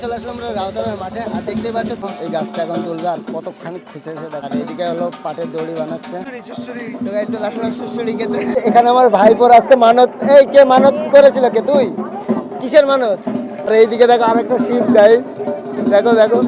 চলে আসলাম আমরা রাউতারের মাঠে আর দেখতে পাচ্ছ এই গাছটা এখন তুলবে আর কতখানি খুঁজেছে আর এদিকে হলো পাটের দড়ি বানাচ্ছে। তো গাইস চলে আসলাম সুড়সুড়ি খেতে। এখানে আমার ভাইপোর আজকে মানত, এই কে মানত করেছিল কে তুই? কিসের মানত? আর এইদিকে দেখো আরেকটা শিপ গাইস, দেখো দেখো।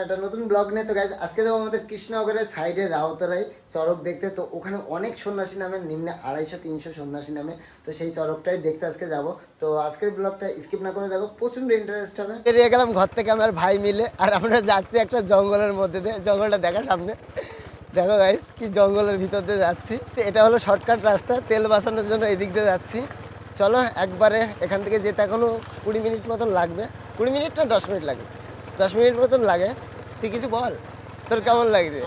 একটা নতুন ব্লগ নিয়ে। তো গাইজ আজকে যাবো আমাদের কৃষ্ণনগরের সাইডে রাউতারাই চরক দেখতে। তো ওখানে অনেক সন্ন্যাসী নামে, নিম্নে 250-300 সন্ন্যাসী নামে। তো সেই চরকটাই দেখতে আজকে যাব। তো আজকের ব্লগটা স্কিপ না করে দেখো, প্রচন্ড ইন্টারেস্ট হবে। বেরিয়ে গেলাম ঘর থেকে আমার ভাই মিলে, আর আমরা যাচ্ছি একটা জঙ্গলের মধ্যে দিয়ে। জঙ্গলটা দেখা সামনে, দেখো গাইজ কি জঙ্গলের ভিতর দিয়ে যাচ্ছি। এটা হলো শর্টকাট রাস্তা, তেল বাঁচানোর জন্য এদিক দিয়ে যাচ্ছি। চলো একবারে এখান থেকে যেতে এখনো 20 মিনিট মতন লাগবে। 20 মিনিট না 10 মিনিট লাগবে, 10 মিনিট মতন লাগে। তুই কিছু বল, তোর কেমন লাগছে?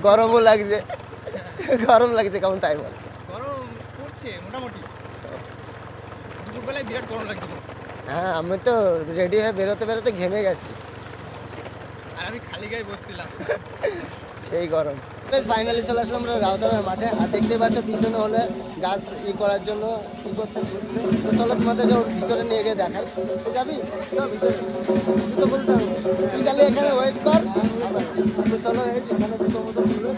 গরমও লাগছে, গরম লাগছে কেমন তাই বল? গরম পড়ছে মোটামুটি, দুপুরবেলায় বিরাট গরম লাগছিল। হ্যাঁ আমি তো রেডি হয়ে বেরোতে বেরোতে ঘেমে গেছি, আর আমি খালি গায়ে বসছিলাম। সেই গরম। ফাইনালি চলে আসলাম আমরা রাউতারের মাঠে আর দেখতে পাচ্ছ পিছনে হলে গাছ করার জন্য কি করছে ঘুরছে। তো চলো তোমাদেরকে ওর ভিতরে নিয়ে গিয়ে দেখাই। তুই যাবি? চল ভিতরে, জুতো খুলতে হবে, তুই খালি এখানে ওয়েট কর। তো চলো এখানে জুতো মতো খুলে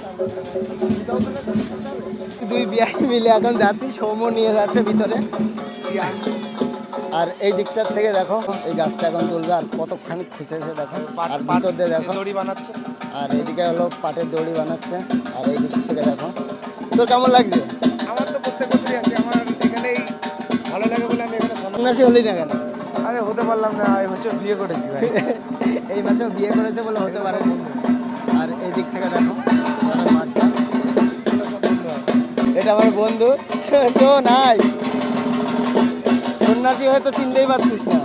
দুই বিয়াই মিলে এখন যাচ্ছি, সৌম্য নিয়ে যাচ্ছে ভিতরে। আর এই দিকটার থেকে দেখো এই গাছটা এখন তুলবে আর কতখানি খুঁজেছে দেখো, আর ভিতর দিয়ে দেখো দড়ি বানাচ্ছে। আর এদিকে হলো পাটের দড়ি বানাচ্ছে। আর এই দিক থেকে দেখো। তোর কেমন লাগছে? আমার তো প্রত্যেক বছরই আসি, আমার এখানেই ভালো লাগে বলে আমি এখানে সন্ন্যাসী হলি না কেন? আরে হতে পারলাম না, এই বছর বিয়ে করেছি ভাই। এই মাসেও বিয়ে করেছে বলে হতে পারে। আর এই দিক থেকে দেখো মাঠটা, এটা আমার বন্ধু। তো নাই সন্ন্যাসী হয়তো চিনতেই পারছিস না।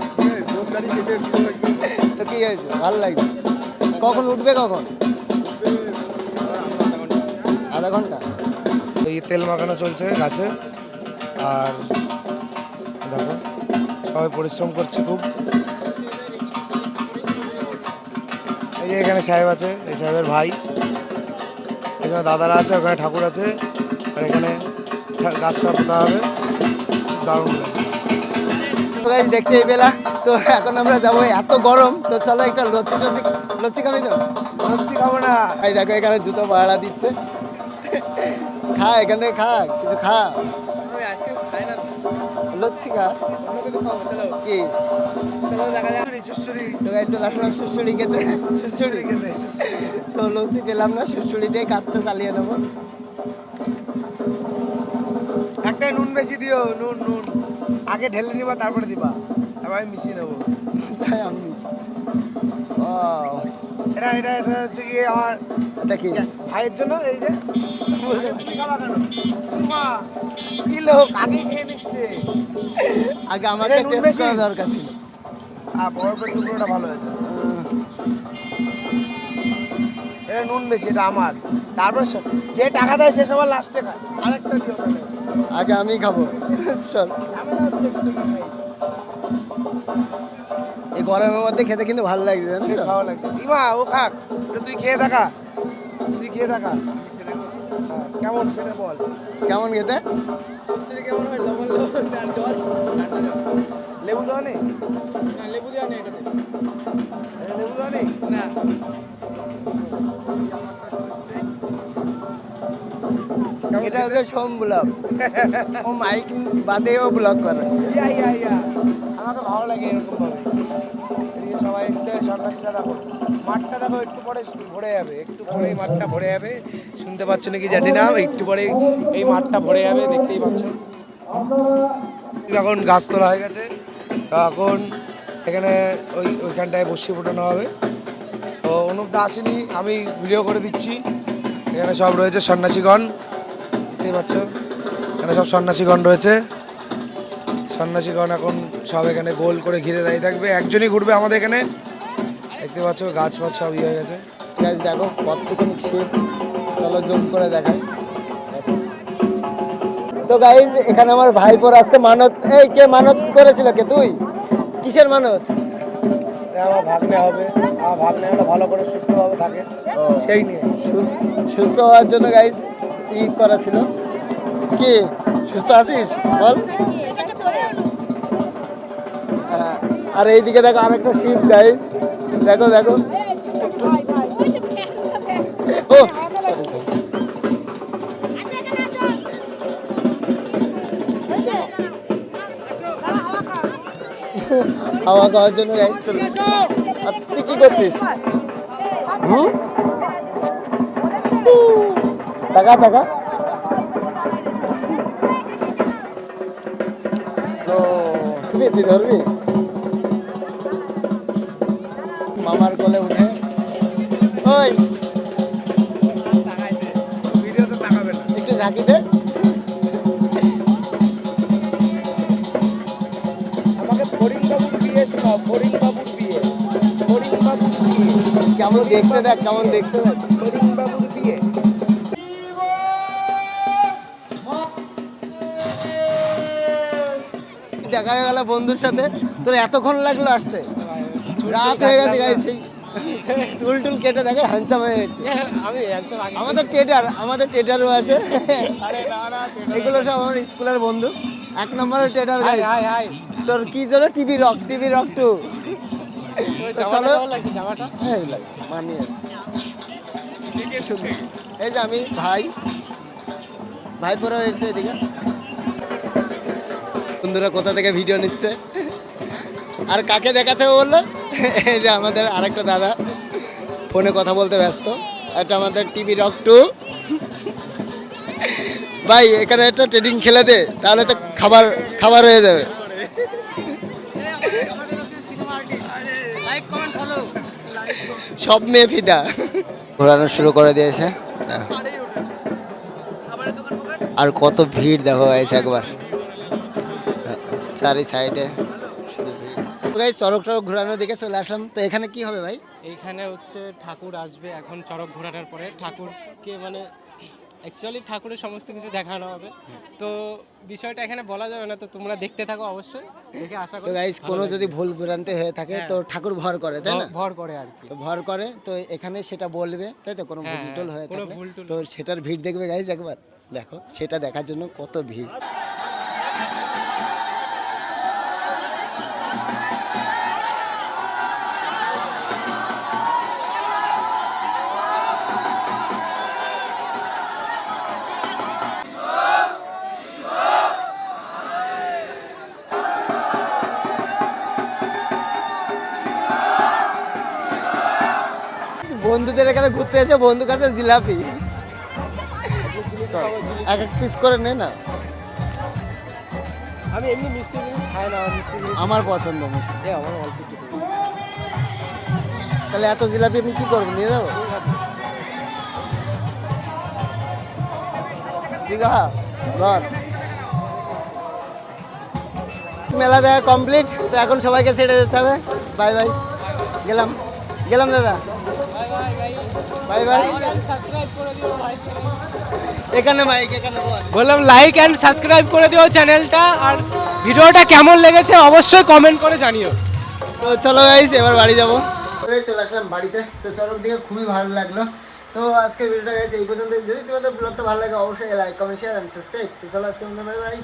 তো কি হয়েছে, ভালো লাগছে? কখন উঠবে কখন? আধা ঘন্টা। এই তেল মাখানো চলছে গাছে, আর দেখো সবাই পরিশ্রম করছে খুব। এই যে এখানে সাহেব আছে, এই সাহেবের ভাই, এখানে দাদারা আছে, ওখানে ঠাকুর আছে, আর এখানে গাছটা পোতা হবে। দারুণ লাগছে। দেখতেই পেলা। তো এখন আমরা যাবো, এত গরম। তো চলো একটা লস্যি লস্যি খাবি তো? লস্যি খাবো না। এই দেখো এখানে জুতো ভাড়া দিচ্ছে, খা এখান থেকে, খা কিছু খা। লস্যি খা, কি সুড়সুড়ি খেতে। তো লস্যি পেলাম না, সুড়সুড়ি দিয়ে কাজটা চালিয়ে নেবো। একটা নুন বেশি দিও, নুন নুন আগে ঢেলে নিবা তারপরে দিবা, এবার আমি মিশিয়ে নেবো। তাই আমি এটা এটা এটা হচ্ছে কি আমার, এটা কি ভাইয়ের জন্য। এই যে কি লোক আগে খেয়ে নিচ্ছে, আগে আমাকে নুন টেস্ট বেশি করা দরকার ছিল। আর বরফের টুকরোটা ভালো হয়েছে। এটা নুন বেশি, এটা আমার। তারপর যে টাকা দেয় সে সবার লাস্টে খায়। আরেকটা দিও তাহলে। আগে আমি খাবো। চল, ঝামেলা হচ্ছে একটু খাই। এই গরমের মধ্যে খেতে কিন্তু ভালো লাগছে, জানিস তো? ভালো লাগছে। ইমা ও খাক, এটা তুই খেয়ে দেখা, তুই খেয়ে দেখা কেমন সেটা বল। কেমন খেতে? সুশ্রী কেমন হয়? লবণ লবণ আর জল, ঠান্ডা জল। লেবু দেওয়া নেই? না লেবু দেওয়া নেই এটাতে। লেবু দেওয়া নেই না। এটা হচ্ছে সোম ব্লগ, ও মাইক বাদেও ব্লগ করে। ইয়া ইয়া ইয়া, আমাকে ভালো লাগে এরকম ভাবে। এদিকে সবাই এসছে, সন্ন্যাসীরা দেখো, মাঠটা দেখো একটু পরে ভরে যাবে, একটু পরেই মাঠটা ভরে যাবে। শুনতে পাচ্ছ নাকি জানি না, একটু পরে এই মাঠটা ভরে যাবে, দেখতেই পাচ্ছ। এখন গাছ তোলা হয়ে গেছে, তা এখন এখানে ওইখানটায় বসিয়ে ফোটানো হবে। তো অনুপদা আসেনি, আমি ভিডিও করে দিচ্ছি। এখানে সব রয়েছে সন্ন্যাসীগণ, দেখতেই পাচ্ছ এখানে সব সন্ন্যাসীগণ রয়েছে। সন্ন্যাসীগণ এখন সব এখানে গোল করে ঘিরে দাঁড়িয়ে থাকবে, একজনই ঘুরবে আমাদের এখানে। দেখতে পাচ্ছ গাছ ফাছ সব ইয়ে হয়ে গেছে। গাছ দেখো কতটুকুনি ছিপ, চলো জুম করে দেখাই। তো গাইজ এখানে আমার ভাইপোর আজকে মানত, এই কে মানত করেছিল কে তুই? কিসের মানত? আমার ভাগ্নে হবে, আমার ভাগ্নে যেন ভালো করে সুস্থভাবে থাকে সেই নিয়ে। সুস্থ হওয়ার জন্য গাইজ ই করা ছিল। কি সুস্থ আছিস বল? হ্যাঁ, আর এইদিকে দেখো আরেকটা শিপ গাইজ, দেখো দেখো ও সরি সরি। হাওয়া খাওয়ার জন্য গাইজ চলে। আর তুই কি করছিস? হুম, টাকা টাকা তুই ধরবি মামার কোলে উঠে। ওই ভিডিওতে তাকাবে না। একটু ঝাঁকি দে। আমাকে ফরিদবাবুর বিয়ে শোনাও, ফরিদবাবুর বিয়ে, ফরিদবাবুর বিয়ে, কেমন দেখছে দেখ, কেমন দেখছে দেখ। ফরিদবাবুর বিয়ে। দেখা হয়ে গেল বন্ধুর সাথে। তোর এতক্ষণ লাগলো আসতে? রাত হয়ে গেছে গাইস, সেই চুল টুল কেটে দেখে হ্যান্ডসাম হয়ে গেছে। আমি হ্যান্ডসাম আগে। আমাদের টেডারও আছে। এগুলো সব আমার স্কুলের বন্ধু। 1 নম্বরের টেডার গাইস। High high. তোর কি যেন টিভি রক 2। তো চলো, কেমন লাগছে জামাটা? হ্যাঁ মানিয়ে আছে। এই যে আমি ভাই পরেও এসছে এদিকে। বন্ধুরা কোথা থেকে ভিডিও নিচ্ছে আর কাকে দেখাতে বললো? এই যে আমাদের আরেকটা দাদা ফোনে কথা বলতে ব্যস্ত। এটা আমাদের টিভি রক 2। ভাই এখানে একটা ট্রেডিং খেলে দে, তাহলে তো খাবার হয়ে যাবে। সব মেয়ে ফিদা ঘোরানো শুরু করে দিয়েছে। আর কত ভিড় দেখো গাইস একবার, চারি সাইডে শুধু ভিড়। গাইস চড়ক টরক ঘোরানোর দিকে চলে আসলাম। তো এখানে কি হবে ভাই? এইখানে হচ্ছে ঠাকুর আসবে এখন চড়ক ঘোরানোর পরে, ঠাকুরকে মানে অ্যাকচুয়ালি ঠাকুরের সমস্ত কিছু দেখানো হবে। তো বিষয়টা এখানে বলা যাবে না, তো তোমরা দেখতে থাকো অবশ্যই, দেখে আশা তো করি গাইস কোনো যদি ভুল ভ্রান্তি হয়ে থাকে তো ঠাকুর ভর করে, তাই না? ভর করে আর কি। তো ভর করে, তো এখানে সেটা বলবে, তাই তো? কোনো ভুল টুল হয়ে কোনো থাকলে ভুল টুল তো সেটার ভিড় দেখবে গাইস একবার। দেখো সেটা দেখার জন্য কত ভিড়। বন্ধুদের এখানে ঘুরতে এসে বন্ধুর কাছে জিলাপি। চল, এক পিস করে নে না। আমি এমনি মিষ্টি জিনিস খাই না, আমার মিষ্টি জিনিস আমার পছন্দ মিষ্টি। আমার অল্প একটু দিন। তাহলে এত জিলাপি আমি কি করবো, নিয়ে যাবো? দীঘা ঘর মেলা দেখা কমপ্লিট। তো এখন সবাইকে ছেড়ে যেতে হবে। বাই বাই, গেলাম দাদা, বাই বাই। এখানে বললাম লাইক অ্যান্ড সাবস্ক্রাইব করে দিও চ্যানেলটা, আর ভিডিওটা কেমন লেগেছে অবশ্যই কমেন্ট করে জানিও। তো চলো গাইস এবার বাড়ি যাবো। চলে আসলাম বাড়িতে। তো চড়ক দিকে খুবই ভালো লাগলো। তো আজকের ভিডিওটা গাইস এই পর্যন্ত। যদি তোমাদের ব্লগটা ভালো লাগে অবশ্যই like comment share and subscribe. তো চলো আজকে বাই বাই।